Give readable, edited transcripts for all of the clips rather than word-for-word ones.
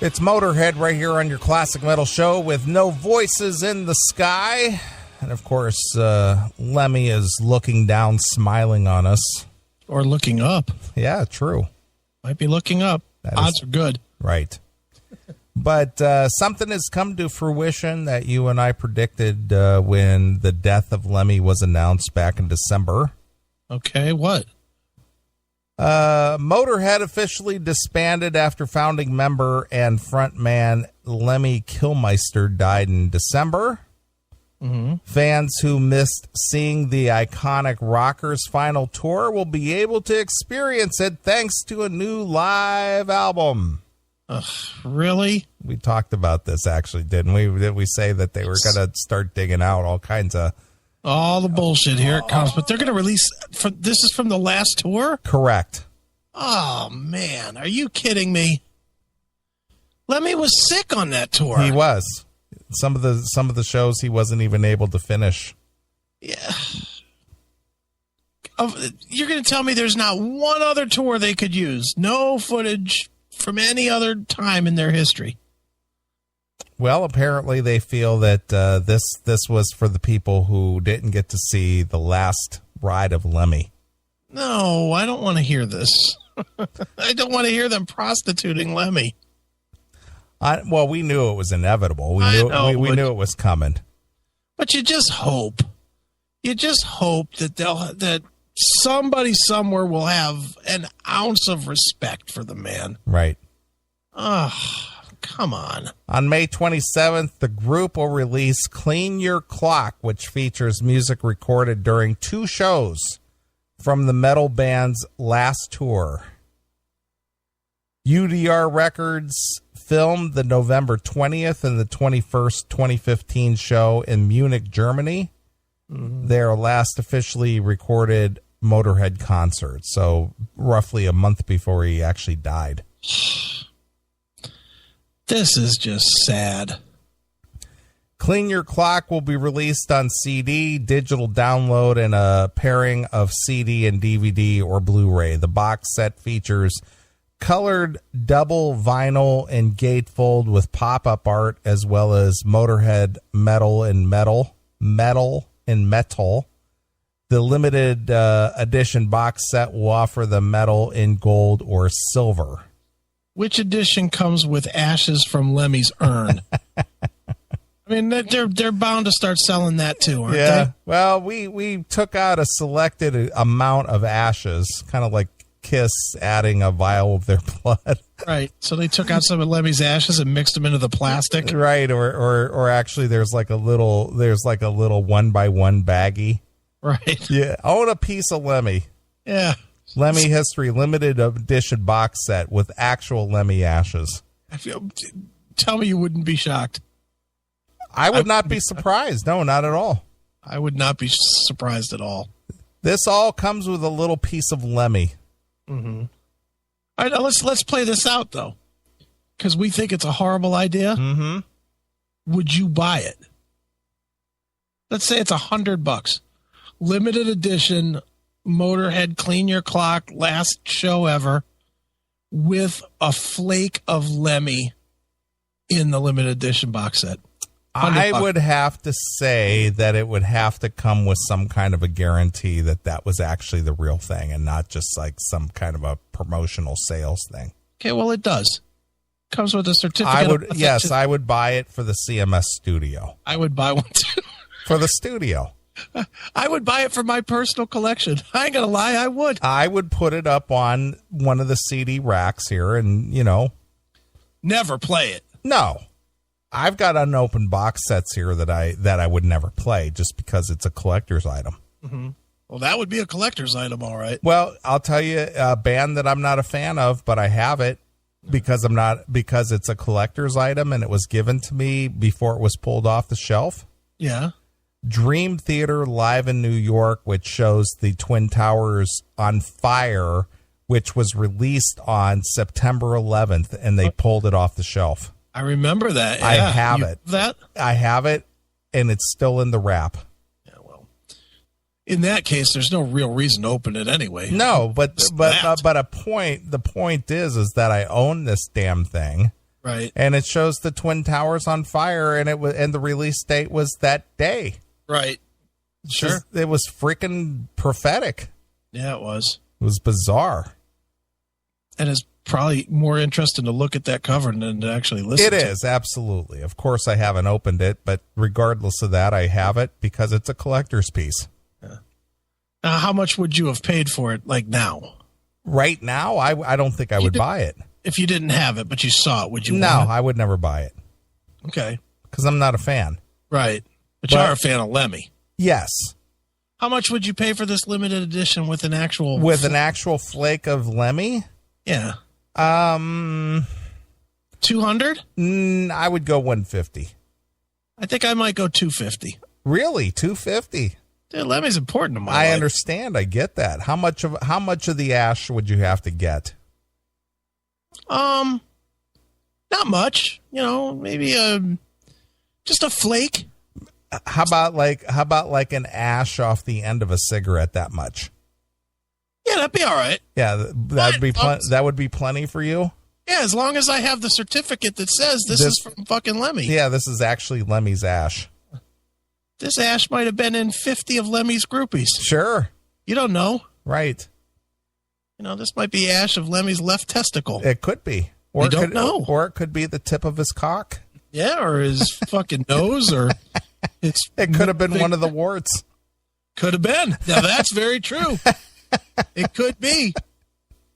It's Motorhead right here on your Classic Metal Show with No Voices in the Sky. And, of course, Lemmy is looking down, smiling on us. Or looking up. Yeah, true. Might be looking up. Odds are good. Right. But something has come to fruition that you and I predicted when the death of Lemmy was announced back in December. Okay, what? Motorhead officially disbanded after founding member and frontman Lemmy Kilmister died in December. Mm-hmm. Fans who missed seeing the iconic Rockers' final tour will be able to experience it thanks to a new live album. Really? We talked about this, actually, didn't we? Did we say that they were going to start digging out all kinds of... All the bullshit, here it comes. But they're going to release... This is from the last tour? Correct. Oh, man. Are you kidding me? Lemmy was sick on that tour. He was. Some of the shows he wasn't even able to finish. Yeah. You're going to tell me there's not one other tour they could use? No footage from any other time in their history? Well, apparently they feel that this was for the people who didn't get to see the last ride of Lemmy. No, I don't want to hear this. I don't want to hear them prostituting Lemmy. Well, we knew it was inevitable. We knew it was coming. But you just hope. You just hope that that somebody somewhere will have an ounce of respect for the man. Right. Oh, come on. On May 27th, the group will release Clean Your Clock, which features music recorded during 2 shows from the metal band's last tour. UDR Records filmed the November 20th and the 21st, 2015 show in Munich, Germany. Mm-hmm. Their last officially recorded Motorhead concert, so roughly a month before he actually died. This is just sad. Clean Your Clock will be released on CD, digital download, and a pairing of CD and DVD or Blu-ray. The box set features colored double vinyl and gatefold with pop-up art, as well as Motorhead metal and metal. The limited edition box set will offer the metal in gold or silver. Which edition comes with ashes from Lemmy's urn? I mean, they're bound to start selling that too, aren't they? Well, we took out a selected amount of ashes, kind of like Kiss adding a vial of their blood. Right. So they took out some of Lemmy's ashes and mixed them into the plastic. Right. Or actually there's like a little 1x1 baggie. Right. Yeah. Own a piece of Lemmy. Yeah. Lemmy History limited edition box set with actual Lemmy ashes. Tell me you wouldn't be shocked. I would not be surprised. No, not at all. I would not be surprised at all. This all comes with a little piece of Lemmy. Mm-hmm. All right, now let's play this out, though, because we think it's a horrible idea. Mm-hmm. Would you buy it? Let's say it's $100. Limited edition Motorhead Clean Your Clock, last show ever, with a flake of Lemmy in the limited edition box set. I would have to say that it would have to come with some kind of a guarantee that was actually the real thing and not just like some kind of a promotional sales thing. Okay, well, it does. Comes with a certificate. I would buy it for the CMS studio. I would buy one too. For the studio. I would buy it for my personal collection. I ain't gonna lie, I would. I would put it up on one of the CD racks here and, never play it. No. I've got unopened box sets here that I would never play just because it's a collector's item. Mm-hmm. Well, that would be a collector's item, all right. Well, I'll tell you a band that I'm not a fan of, but I have it because it's a collector's item and it was given to me before it was pulled off the shelf. Yeah. Dream Theater live in New York, which shows the Twin Towers on fire, which was released on September 11th, and they pulled it off the shelf. I remember that. Yeah. I have it. That? I have it, and it's still in the wrap. Yeah, well, in that case, there's no real reason to open it anyway. No, but the point is that I own this damn thing. Right. And it shows the Twin Towers on fire, and the release date was that day. Right. Sure. It was freaking prophetic. Yeah, it was. It was bizarre. And it's probably more interesting to look at that cover than to actually listen to it. It is, absolutely. Of course, I haven't opened it, but regardless of that, I have it because it's a collector's piece. Yeah. Now, how much would you have paid for it, like now? Right now, I don't think I would buy it. If you didn't have it, but you saw it, would you No, want it? I would never buy it. Okay. Because I'm not a fan. Right. But you are a fan of Lemmy. Yes. How much would you pay for this limited edition with an actual... With an actual flake of Lemmy? Yeah. 200? I would go 150. I think I might go 250. Really? 250? Dude, Lemmy's important to my life. I understand. I get that. How much of the ash would you have to get? Not much. You know, maybe just a flake. How about like an ash off the end of a cigarette? That much? Yeah, that'd be all right. Yeah, that would be plenty for you. Yeah, as long as I have the certificate that says this is from fucking Lemmy. Yeah, this is actually Lemmy's ash. This ash might have been in 50 of Lemmy's groupies. Sure. You don't know. Right. You know, this might be ash of Lemmy's left testicle. It could be. Or you don't know. Or it could be the tip of his cock. Yeah, or his fucking nose, or it could have been one of the warts. Could have been. Now that's very true. It could be.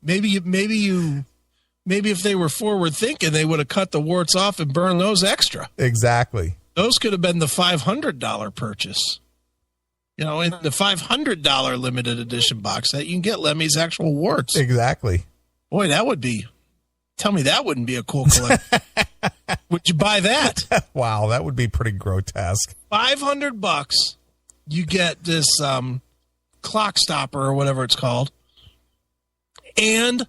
Maybe if they were forward thinking, they would have cut the warts off and burned those extra. Exactly. Those could have been the $500 purchase. You know, in the $500 limited edition box set, you can get Lemmy's actual warts. Exactly. Boy, that would be. Tell me that wouldn't be a cool collection. Would you buy that? Wow, that would be pretty grotesque. $500. You get this clock stopper or whatever it's called, and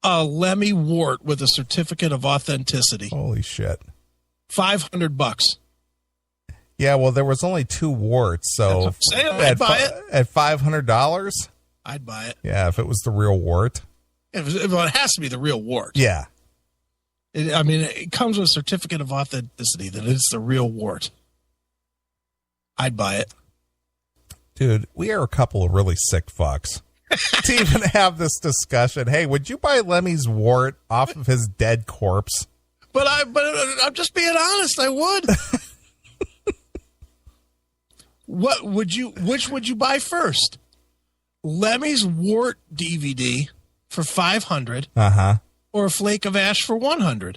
a Lemmy wart with a certificate of authenticity. Holy shit! $500. Yeah, well, there was only 2 warts, so I'd buy it at $500. I'd buy it. Yeah, if it was the real wart. It has to be the real wart. Yeah. It comes with a certificate of authenticity that it's the real wart. I'd buy it. Dude, we are a couple of really sick fucks to even have this discussion. Hey, would you buy Lemmy's wart off of his dead corpse? But I'm just being honest. I would. Which would you buy first? Lemmy's wart DVD for $500. Or a flake of ash for $100.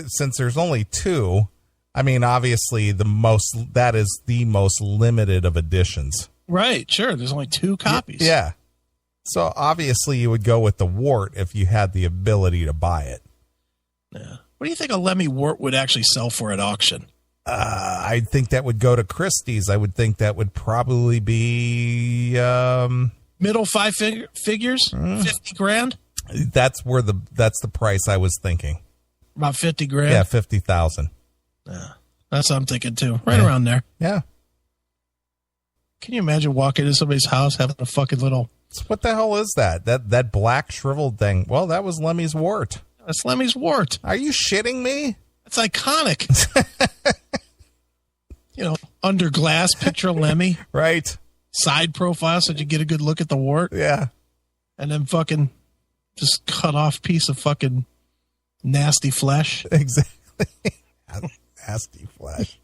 Since there's only 2, obviously that is the most limited of editions. Right, sure. There's only 2 copies. Yeah. So obviously you would go with the wart if you had the ability to buy it. Yeah. What do you think a Lemmy wart would actually sell for at auction? I think that would go to Christie's. I would think that would probably be middle 5 figures, 50 grand. That's the price I was thinking. About 50 grand. Yeah, 50,000. Yeah, that's what I'm thinking too. Right around there. Yeah. Can you imagine walking into somebody's house having a fucking little? What the hell is that? That black shriveled thing? Well, that was Lemmy's wart. That's Lemmy's wart. Are you shitting me? It's iconic. Under glass, picture Lemmy. Right. Side profile so you get a good look at the wart. Yeah. And then fucking just cut off piece of fucking nasty flesh. Exactly. Nasty flesh.